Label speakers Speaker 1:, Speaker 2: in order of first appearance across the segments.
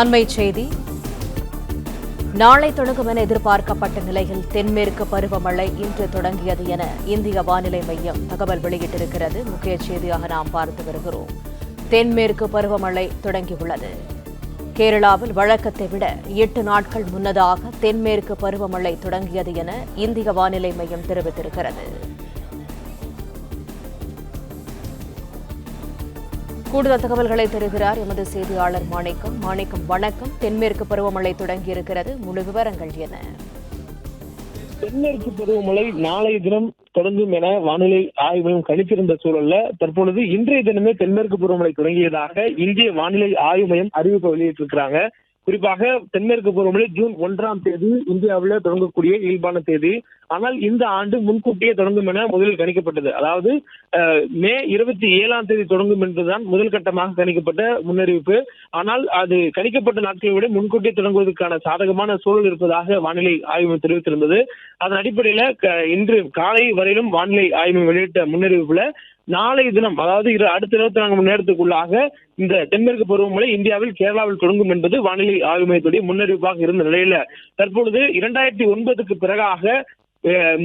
Speaker 1: அண்மை செய்தி. நாளை தொடங்கும் என எதிர்பார்க்கப்பட்ட நிலையில் தென்மேற்கு பருவமழை இன்று தொடங்கியது என இந்திய வானிலை மையம் தகவல் வெளியிட்டிருக்கிறது. முக்கிய செய்தியாக நாம் பார்த்து வருகிறோம். தென்மேற்கு பருவமழை தொடங்கியுள்ளது. கேரளாவில் வழக்கத்தை விட 8 நாட்கள் முன்னதாக தென்மேற்கு பருவமழை தொடங்கியது என இந்திய வானிலை மையம் தெரிவித்திருக்கிறது. கூடுதல் தகவல்களை தருகிறார் எமது செய்தியாளர் மாணிக்கம். வணக்கம். தென்மேற்கு பருவமழை தொடங்கியிருக்கிறது, முழு விவரங்கள் என்ன?
Speaker 2: தென்மேற்கு பருவமழை நாளைய தினம் தொடங்கும் என வானிலை ஆய்வு மையம் கணித்திருந்த சூழல்ல தற்பொழுது இன்றைய தினமே தென்மேற்கு பருவமழை தொடங்கியதாக இந்திய வானிலை ஆய்வு மையம் அறிவிப்பை வெளியிட்டிருக்கிறாங்க. குறிப்பாக தென்மேற்கு பருவமழை ஜூன் 1ஆம் தேதி இந்தியாவில் தொடங்கக்கூடிய இயல்பான தேதி. ஆனால் இந்த ஆண்டு முன்கூட்டியே தொடங்கும் என முதலில் கணிக்கப்பட்டது. அதாவது மே 27ஆம் தேதி தொடங்கும் என்றுதான் முதல் கட்டமாக கணிக்கப்பட்ட முன்னறிவிப்பு. ஆனால் அது கணிக்கப்பட்ட நாட்களை விட முன்கூட்டியே தொடங்குவதற்கான சாதகமான சூழல் இருப்பதாக வானிலை ஆய்வு தெரிவித்திருந்தது. அதன் அடிப்படையில இன்று காலை வரையிலும் வானிலை ஆய்வு வெளியிட்ட முன்னறிவிப்புல நாளைய தினம், அதாவது அடுத்த 24 மணி நேரத்துக்குள்ளாக இந்த தென்மேற்கு பருவமழை இந்தியாவில் கேரளாவில் தொடங்கும் என்பது வானிலை ஆய்வு மையத்துடைய முன்னறிவிப்பாக இருந்த நிலையில தற்பொழுது 2009க்கு பிறகாக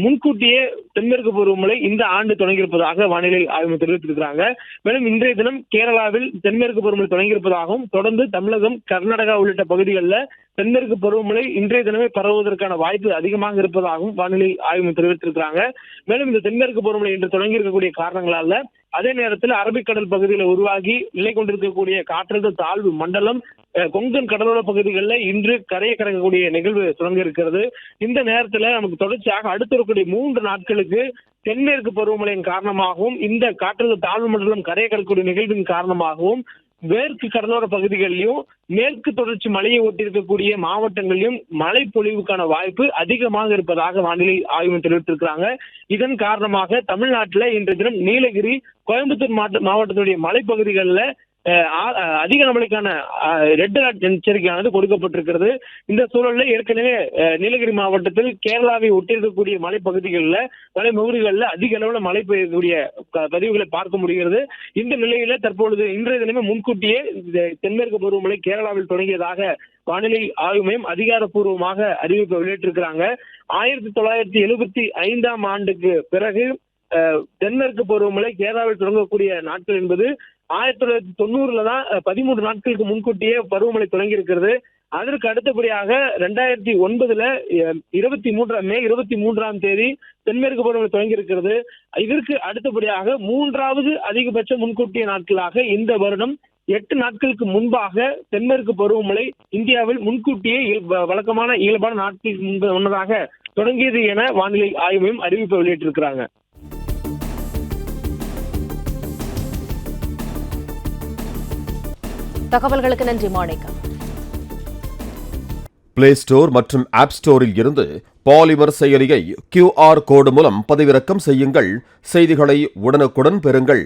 Speaker 2: முன்கூட்டியே தென்மேற்கு பருவமழை இந்த ஆண்டு தொடங்கியிருப்பதாக வானிலை ஆய்வு தெரிவித்திருக்கிறாங்க. மேலும் இன்றைய தினம் கேரளாவில் தென்மேற்கு பருவமழை தொடங்கியிருப்பதாகவும் தொடர்ந்து தமிழகம், கர்நாடகா உள்ளிட்ட பகுதிகளில் தென்மேற்கு பருவமழை இன்றைய தினமே பரவுவதற்கான வாய்ப்பு அதிகமாக இருப்பதாகவும் வானிலை ஆய்வு தெரிவித்திருக்கிறாங்க. மேலும் இந்த தென்மேற்கு பருவமழை இன்று தொடங்கி இருக்கக்கூடிய காரணங்களால அதே நேரத்தில் அரபிக்கடல் பகுதியில் உருவாகி நிலை கொண்டிருக்கக்கூடிய காற்றழுத்த தாழ்வு மண்டலம் கொங்கன் கடலோர பகுதிகளில் இன்று கரையை கடக்கக்கூடிய நிகழ்வு தொடங்க இருக்கிறது. இந்த நேரத்தில் நமக்கு தொடர்ச்சியாக அடுத்து வரக்கூடிய 3 நாட்களுக்கு தென்மேற்கு பருவமழையின் காரணமாகவும் இந்த காற்றழுத்த தாழ்வு மண்டலம் கரையை கடக்கக்கூடிய நிகழ்வின் காரணமாகவும் மேற்கு கடலோர பகுதிகளிலும் மேற்கு தொடர்ச்சி மலையை ஒட்டியிருக்கக்கூடிய மாவட்டங்களிலும் மழை பொழிவுக்கான வாய்ப்பு அதிகமாக இருப்பதாக வானிலை ஆய்வு தெரிவித்திருக்கிறாங்க. இதன் காரணமாக தமிழ்நாட்டில் இன்றைய தினம் நீலகிரி, கோயம்புத்தூர் மாவட்டத்துடைய மலைப்பகுதிகளில் அதிக மழைக்கான ரெட் அலர்ட் எச்சரிக்கையானது கொடுக்கப்பட்டிருக்கிறது. இந்த சூழலில் ஏற்கனவே நீலகிரி மாவட்டத்தில் கேரளாவை ஒட்டியிருக்கக்கூடிய மலைப்பகுதிகளில் அதிக அளவில் மழை பெய்யக்கூடிய பதிவுகளை பார்க்க முடிகிறது. இந்த நிலையில தற்பொழுது இன்றைய தினமே முன்கூட்டியே தென்மேற்கு பருவமழை கேரளாவில் தொடங்கியதாக வானிலை ஆய்வு மையம் அதிகாரப்பூர்வமாக அறிவிப்பை வெளியிட்டிருக்கிறாங்க. 1975ஆம் ஆண்டுக்கு பிறகு தென்மேற்கு பருவமழை கேரளாவில் தொடங்கக்கூடிய நாட்கள் என்பது 1990 தான் 13 நாட்களுக்கு முன்கூட்டியே பருவமழை தொடங்கி இருக்கிறது. அதற்கு அடுத்தபடியாக 2009 மே 23ஆம் தேதி தென்மேற்கு பருவமழை தொடங்கி இருக்கிறது. இதற்கு அடுத்தபடியாக 3வது அதிகபட்ச முன்கூட்டிய நாட்களாக இந்த வருடம் 8 நாட்களுக்கு முன்பாக தென்மேற்கு பருவமழை இந்தியாவில் முன்கூட்டியே வழக்கமான இயல்பான நாட்களுக்கு முன்னதாக தொடங்கியது என வானிலை ஆய்வு மையம் அறிவிப்பை வெளியிட்டிருக்கிறாங்க.
Speaker 1: தகவல்களுக்கு நன்றி மாணிக்கம்.
Speaker 3: பிளே ஸ்டோர் மற்றும் ஆப் ஸ்டோரில் இருந்து பாலிமர் செயலியை QR கோடு மூலம் பதிவிறக்கம் செய்யுங்கள். செய்திகளை உடனுக்குடன் பெறுங்கள்.